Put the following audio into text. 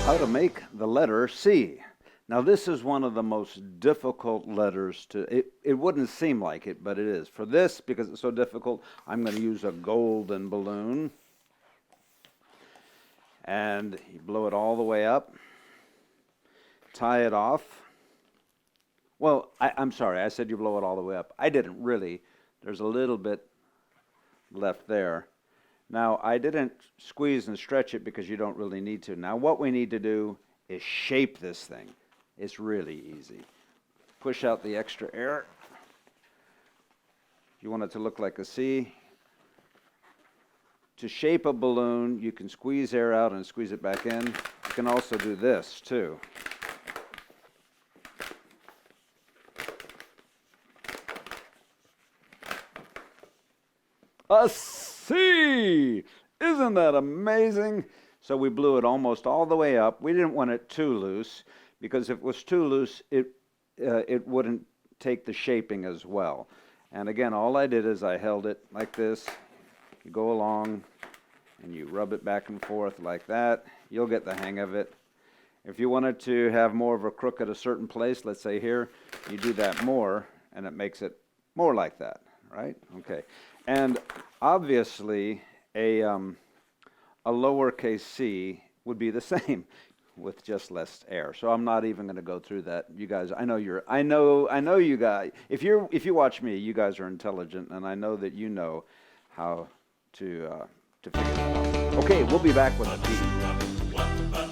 How to make the letter C. Now this is one of the most difficult letters it wouldn't seem like it, but it is. For this, because it's so difficult, I'm going to use a golden balloon. And you blow it all the way up. Tie it off. Well, I'm sorry, I said you blow it all the way up. I didn't really. There's a little bit left there. Now, I didn't squeeze and stretch it because you don't really need to. Now, what we need to do is shape this thing. It's really easy. Push out the extra air. You want it to look like a C. To shape a balloon, you can squeeze air out and squeeze it back in. You can also do this, too. A C! Isn't that amazing? So we blew it almost all the way up. We didn't want it too loose, because if it was too loose, it wouldn't take the shaping as well. And again, all I did is I held it like this. You go along, and you rub it back and forth like that. You'll get the hang of it. If you wanted to have more of a crook at a certain place, let's say here, you do that more, and it makes it more like that, right? Okay. And obviously, a lowercase c would be the same with just less air. So I'm not even going to go through that. You guys, I know you guys. If you watch me, you guys are intelligent, and I know that you know how to figure that out. Okay, we'll be back with a D.